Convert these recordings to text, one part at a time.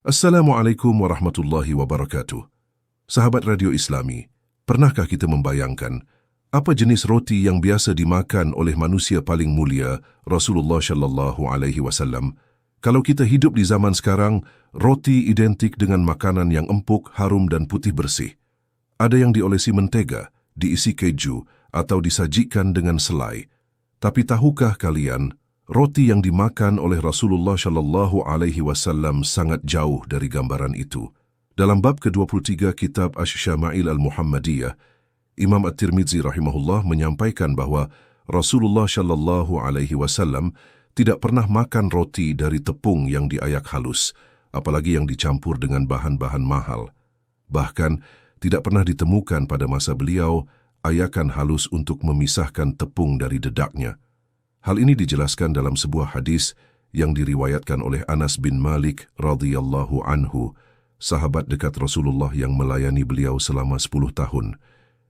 Assalamualaikum warahmatullahi wabarakatuh. Sahabat Radio Islami, pernahkah kita membayangkan apa jenis roti yang biasa dimakan oleh manusia paling mulia, Rasulullah Shallallahu Alaihi Wasallam? Kalau kita hidup di zaman sekarang, roti identik dengan makanan yang empuk, harum dan putih bersih. Ada yang diolesi mentega, diisi keju, atau disajikan dengan selai. Tapi tahukah kalian, roti yang dimakan oleh Rasulullah Shallallahu Alaihi Wasallam sangat jauh dari gambaran itu. Dalam bab ke-23 kitab Asy-Syama'il Al-Muhammadiyah, Imam At-Tirmidzi rahimahullah menyampaikan bahwa Rasulullah Shallallahu Alaihi Wasallam tidak pernah makan roti dari tepung yang diayak halus, apalagi yang dicampur dengan bahan-bahan mahal. Bahkan, tidak pernah ditemukan pada masa beliau ayakan halus untuk memisahkan tepung dari dedaknya. Hal ini dijelaskan dalam sebuah hadis yang diriwayatkan oleh Anas bin Malik radhiyallahu anhu, sahabat dekat Rasulullah yang melayani beliau selama 10 tahun.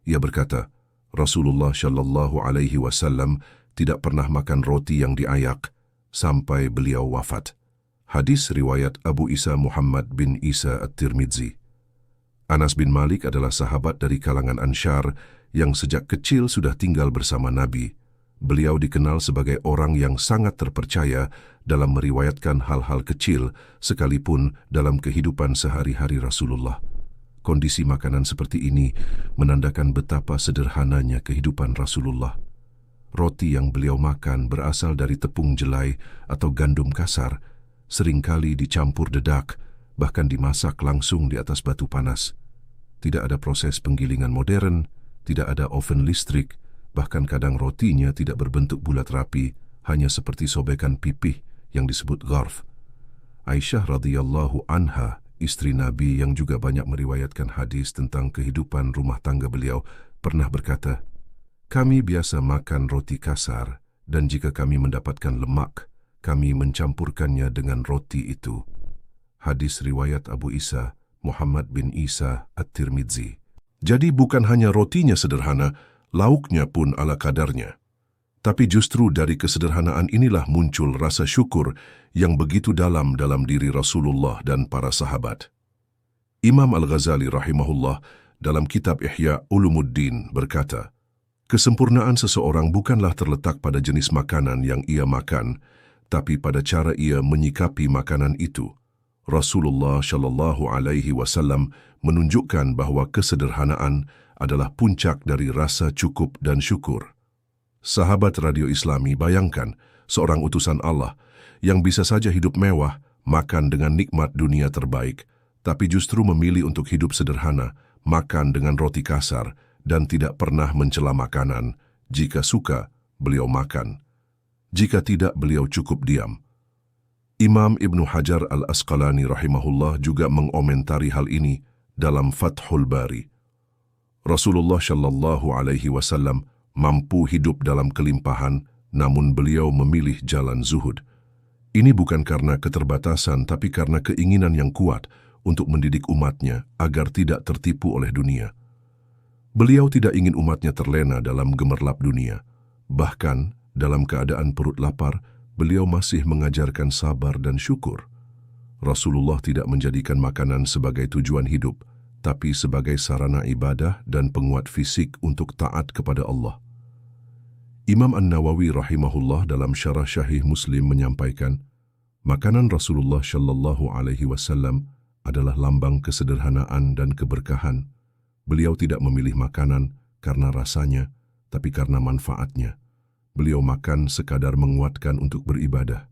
Ia berkata, Rasulullah Shallallahu Alaihi Wasallam tidak pernah makan roti yang diayak sampai beliau wafat. Hadis riwayat Abu Isa Muhammad bin Isa At-Tirmidzi. Anas bin Malik adalah sahabat dari kalangan Ansyar yang sejak kecil sudah tinggal bersama Nabi. Beliau dikenal sebagai orang yang sangat terpercaya dalam meriwayatkan hal-hal kecil sekalipun dalam kehidupan sehari-hari Rasulullah. Kondisi makanan seperti ini menandakan betapa sederhananya kehidupan Rasulullah. Roti yang beliau makan berasal dari tepung jelai atau gandum kasar, seringkali dicampur dedak, bahkan dimasak langsung di atas batu panas. Tidak ada proses penggilingan modern, tidak ada oven listrik, bahkan kadang rotinya tidak berbentuk bulat rapi, hanya seperti sobekan pipih yang disebut gharf. Aisyah radhiyallahu anha, istri Nabi yang juga banyak meriwayatkan hadis tentang kehidupan rumah tangga beliau, pernah berkata, "Kami biasa makan roti kasar, dan jika kami mendapatkan lemak, kami mencampurkannya dengan roti itu." Hadis riwayat Abu Isa, Muhammad bin Isa At-Tirmidzi. Jadi bukan hanya rotinya sederhana, lauknya pun ala kadarnya. Tapi justru dari kesederhanaan inilah muncul rasa syukur yang begitu dalam diri Rasulullah dan para sahabat. Imam Al-Ghazali rahimahullah dalam kitab Ihya Ulumuddin berkata, kesempurnaan seseorang bukanlah terletak pada jenis makanan yang ia makan, tapi pada cara ia menyikapi makanan itu. Rasulullah Shallallahu Alaihi Wasallam menunjukkan bahwa kesederhanaan adalah puncak dari rasa cukup dan syukur. Sahabat Radio Islami, bayangkan seorang utusan Allah yang bisa saja hidup mewah, makan dengan nikmat dunia terbaik, tapi justru memilih untuk hidup sederhana, makan dengan roti kasar, dan tidak pernah mencela makanan. Jika suka, beliau makan. Jika tidak, beliau cukup diam. Imam Ibnu Hajar Al-Asqalani rahimahullah juga mengomentari hal ini dalam Fathul Bari. Rasulullah Shallallahu Alaihi Wasallam mampu hidup dalam kelimpahan, namun beliau memilih jalan zuhud. Ini bukan karena keterbatasan, tapi karena keinginan yang kuat untuk mendidik umatnya agar tidak tertipu oleh dunia. Beliau tidak ingin umatnya terlena dalam gemerlap dunia. Bahkan, dalam keadaan perut lapar, beliau masih mengajarkan sabar dan syukur. Rasulullah tidak menjadikan makanan sebagai tujuan hidup, tapi sebagai sarana ibadah dan penguat fisik untuk taat kepada Allah. Imam An-Nawawi rahimahullah dalam Syarah Syahih Muslim menyampaikan, makanan Rasulullah Shallallahu Alaihi Wasallam adalah lambang kesederhanaan dan keberkahan. Beliau tidak memilih makanan karena rasanya, tapi karena manfaatnya. Beliau makan sekadar menguatkan untuk beribadah.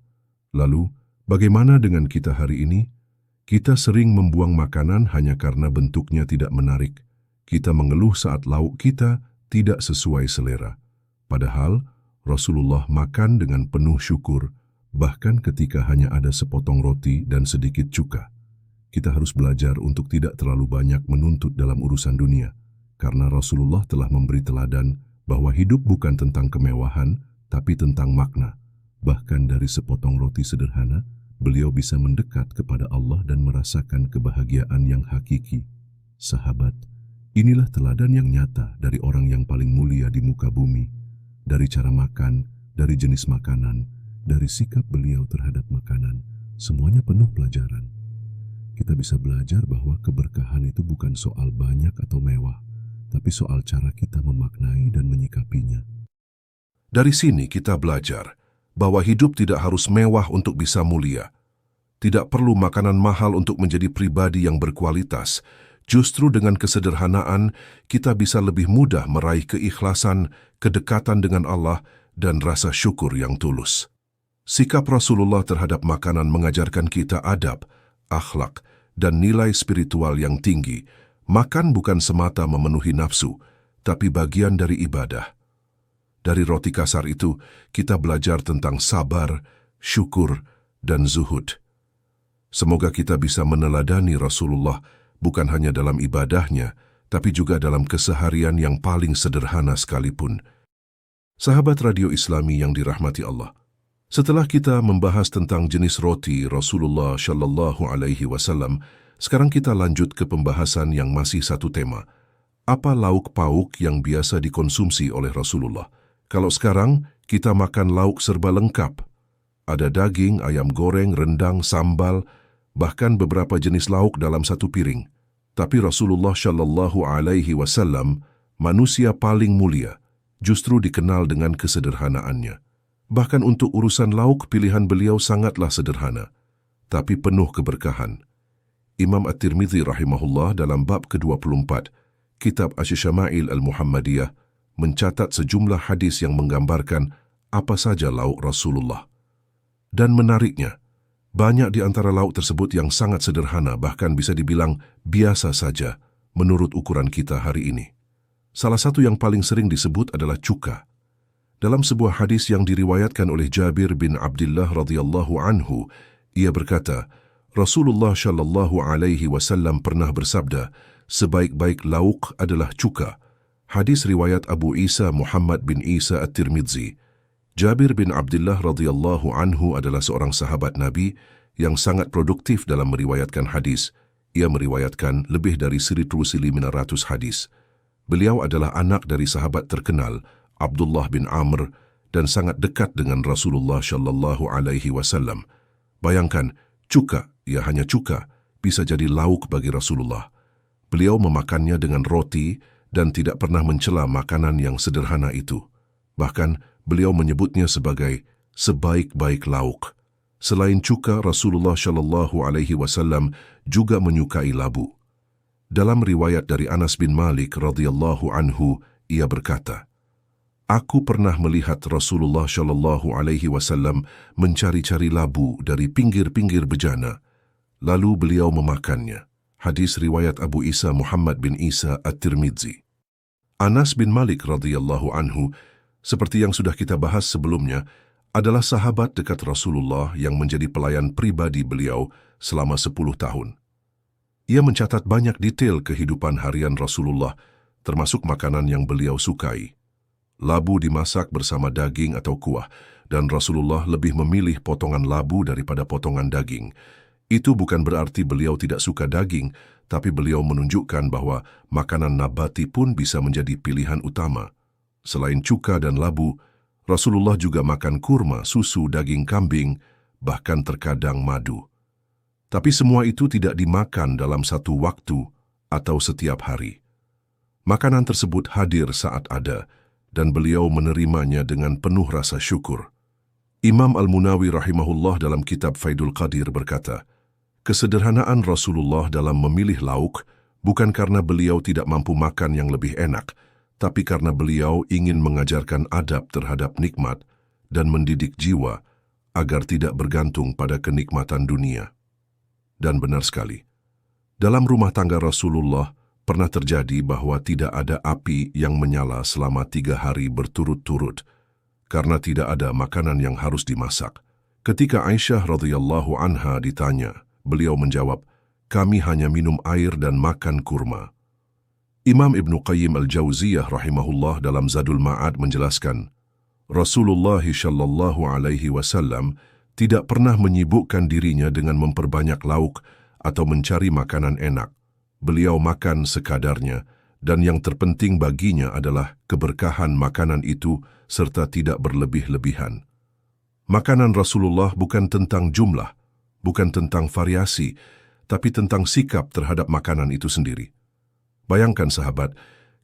Lalu, bagaimana dengan kita hari ini? Kita sering membuang makanan hanya karena bentuknya tidak menarik. Kita mengeluh saat lauk kita tidak sesuai selera. Padahal, Rasulullah makan dengan penuh syukur, bahkan ketika hanya ada sepotong roti dan sedikit cuka. Kita harus belajar untuk tidak terlalu banyak menuntut dalam urusan dunia, karena Rasulullah telah memberi teladan bahwa hidup bukan tentang kemewahan, tapi tentang makna. Bahkan dari sepotong roti sederhana, beliau bisa mendekat kepada Allah dan merasakan kebahagiaan yang hakiki. Sahabat, inilah teladan yang nyata dari orang yang paling mulia di muka bumi. Dari cara makan, dari jenis makanan, dari sikap beliau terhadap makanan, semuanya penuh pelajaran. kita bisa belajar bahwa keberkahan itu bukan soal banyak atau mewah, tapi soal cara kita memaknai dan menyikapinya. Dari sini kita belajar bahwa hidup tidak harus mewah untuk bisa mulia. Tidak perlu makanan mahal untuk menjadi pribadi yang berkualitas. Justru dengan kesederhanaan, kita bisa lebih mudah meraih keikhlasan, kedekatan dengan Allah, dan rasa syukur yang tulus. Sikap Rasulullah terhadap makanan mengajarkan kita adab, akhlak, dan nilai spiritual yang tinggi. Makan bukan semata memenuhi nafsu, tapi bagian dari ibadah. Dari roti kasar itu, kita belajar tentang sabar, syukur, dan zuhud. Semoga kita bisa meneladani Rasulullah bukan hanya dalam ibadahnya, tapi juga dalam keseharian yang paling sederhana sekalipun. Sahabat Radio Islami yang dirahmati Allah, setelah kita membahas tentang jenis roti Rasulullah Shallallahu Alaihi Wasallam, sekarang kita lanjut ke pembahasan yang masih satu tema. Apa lauk pauk yang biasa dikonsumsi oleh Rasulullah? Kalau sekarang, kita makan lauk serba lengkap. Ada daging, ayam goreng, rendang, sambal, bahkan beberapa jenis lauk dalam satu piring. Tapi Rasulullah Shallallahu Alaihi Wasallam, manusia paling mulia, justru dikenal dengan kesederhanaannya. Bahkan untuk urusan lauk, pilihan beliau sangatlah sederhana, tapi penuh keberkahan. Imam At-Tirmidzi rahimahullah dalam bab ke-24, Kitab Asy-Syama'il Al-Muhammadiyah, mencatat sejumlah hadis yang menggambarkan apa saja lauk Rasulullah. Dan menariknya, banyak di antara lauk tersebut yang sangat sederhana, bahkan bisa dibilang biasa saja menurut ukuran kita hari ini. Salah satu yang paling sering disebut adalah cuka. Dalam sebuah hadis yang diriwayatkan oleh Jabir bin Abdullah radhiyallahu anhu, ia berkata, Rasulullah Shallallahu Alaihi Wasallam pernah bersabda, sebaik-baik lauk adalah cuka. Hadis riwayat Abu Isa Muhammad bin Isa At-Tirmidzi. Jabir bin Abdullah radhiyallahu anhu adalah seorang sahabat Nabi yang sangat produktif dalam meriwayatkan hadis. Ia meriwayatkan lebih dari 1.500 hadis. Beliau adalah anak dari sahabat terkenal Abdullah bin Amr dan sangat dekat dengan Rasulullah Shallallahu Alaihi Wasallam. Bayangkan, cuka, ya hanya cuka, bisa jadi lauk bagi Rasulullah. Beliau memakannya dengan roti dan tidak pernah mencela makanan yang sederhana itu. Bahkan, beliau menyebutnya sebagai sebaik-baik lauk. Selain cuka, Rasulullah Shallallahu Alaihi Wasallam juga menyukai labu. Dalam riwayat dari Anas bin Malik radhiyallahu anhu, ia berkata, Aku pernah melihat Rasulullah Shallallahu Alaihi Wasallam mencari-cari labu dari pinggir-pinggir bejana, lalu beliau memakannya. Hadis riwayat Abu Isa Muhammad bin Isa At-Tirmidzi. Anas bin Malik radhiyallahu anhu, seperti yang sudah kita bahas sebelumnya, adalah sahabat dekat Rasulullah yang menjadi pelayan pribadi beliau selama 10 tahun. Ia mencatat banyak detail kehidupan harian Rasulullah, termasuk makanan yang beliau sukai. Labu dimasak bersama daging atau kuah, dan Rasulullah lebih memilih potongan labu daripada potongan daging. Itu bukan berarti beliau tidak suka daging, tapi beliau menunjukkan bahwa makanan nabati pun bisa menjadi pilihan utama. Selain cuka dan labu, Rasulullah juga makan kurma, susu, daging kambing, bahkan terkadang madu. Tapi semua itu tidak dimakan dalam satu waktu atau setiap hari. Makanan tersebut hadir saat ada, dan beliau menerimanya dengan penuh rasa syukur. Imam Al-Munawi rahimahullah dalam kitab Faidul Qadir berkata, kesederhanaan Rasulullah dalam memilih lauk bukan karena beliau tidak mampu makan yang lebih enak, tapi karena beliau ingin mengajarkan adab terhadap nikmat dan mendidik jiwa agar tidak bergantung pada kenikmatan dunia. Dan benar sekali, dalam rumah tangga Rasulullah pernah terjadi bahwa tidak ada api yang menyala selama 3 hari berturut-turut, karena tidak ada makanan yang harus dimasak. Ketika Aisyah radhiyallahu anha ditanya, beliau menjawab, kami hanya minum air dan makan kurma. Imam Ibnu Qayyim Al-Jauziyah rahimahullah dalam Zadul Ma'ad menjelaskan, Rasulullah Shallallahu Alaihi Wasallam tidak pernah menyibukkan dirinya dengan memperbanyak lauk atau mencari makanan enak. Beliau makan sekadarnya, dan yang terpenting baginya adalah keberkahan makanan itu serta tidak berlebih-lebihan. Makanan Rasulullah bukan tentang jumlah, bukan tentang variasi, tapi tentang sikap terhadap makanan itu sendiri. Bayangkan sahabat,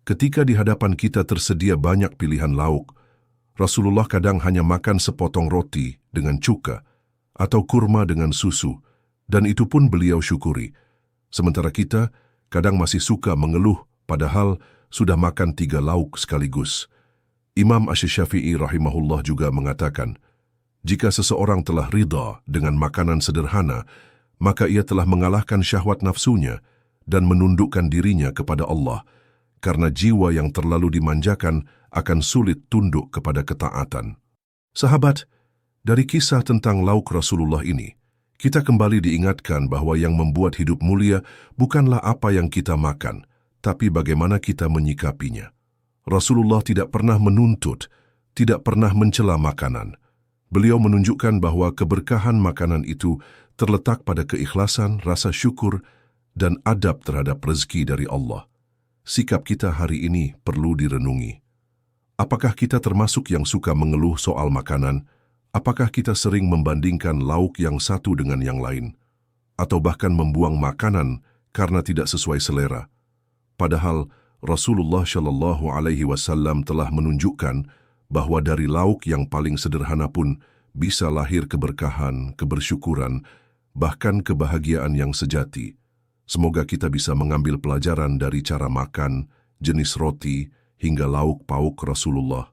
ketika di hadapan kita tersedia banyak pilihan lauk, Rasulullah kadang hanya makan sepotong roti dengan cuka atau kurma dengan susu, dan itu pun beliau syukuri. Sementara kita kadang masih suka mengeluh padahal sudah makan 3 lauk sekaligus. Imam Asy-Syafi'i rahimahullah juga mengatakan, jika seseorang telah ridha dengan makanan sederhana, maka ia telah mengalahkan syahwat nafsunya dan menundukkan dirinya kepada Allah, karena jiwa yang terlalu dimanjakan akan sulit tunduk kepada ketaatan. Sahabat, dari kisah tentang lauk Rasulullah ini, kita kembali diingatkan bahwa yang membuat hidup mulia bukanlah apa yang kita makan, tapi bagaimana kita menyikapinya. Rasulullah tidak pernah menuntut, tidak pernah mencela makanan. Beliau menunjukkan bahwa keberkahan makanan itu terletak pada keikhlasan, rasa syukur, dan adab terhadap rezeki dari Allah. Sikap kita hari ini perlu direnungi. Apakah kita termasuk yang suka mengeluh soal makanan? Apakah kita sering membandingkan lauk yang satu dengan yang lain? Atau bahkan membuang makanan karena tidak sesuai selera? Padahal Rasulullah Shallallahu Alaihi Wasallam telah menunjukkan bahwa dari lauk yang paling sederhana pun bisa lahir keberkahan, kebersyukuran, bahkan kebahagiaan yang sejati. Semoga kita bisa mengambil pelajaran dari cara makan, jenis roti, hingga lauk pauk Rasulullah.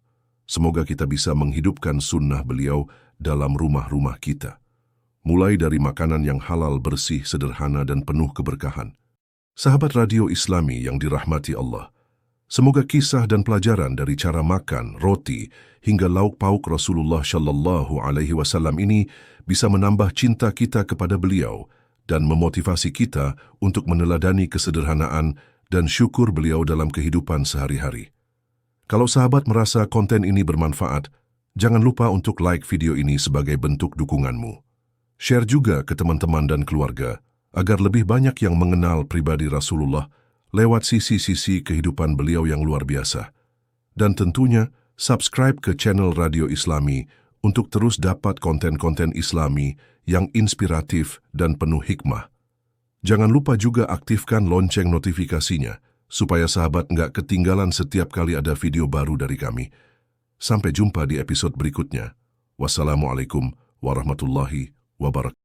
Semoga kita bisa menghidupkan sunnah beliau dalam rumah-rumah kita. Mulai dari makanan yang halal, bersih, sederhana, dan penuh keberkahan. Sahabat Radio Islami yang dirahmati Allah, semoga kisah dan pelajaran dari cara makan, roti, hingga lauk pauk Rasulullah Shallallahu Alaihi Wasallam ini bisa menambah cinta kita kepada beliau dan memotivasi kita untuk meneladani kesederhanaan dan syukur beliau dalam kehidupan sehari-hari. Kalau sahabat merasa konten ini bermanfaat, jangan lupa untuk like video ini sebagai bentuk dukunganmu. Share juga ke teman-teman dan keluarga, agar lebih banyak yang mengenal pribadi Rasulullah lewat sisi-sisi kehidupan beliau yang luar biasa. Dan tentunya, subscribe ke channel Radio Islami untuk terus dapat konten-konten Islami yang inspiratif dan penuh hikmah. Jangan lupa juga aktifkan lonceng notifikasinya, supaya sahabat nggak ketinggalan setiap kali ada video baru dari kami. Sampai jumpa di episode berikutnya. Wassalamualaikum warahmatullahi wabarakatuh.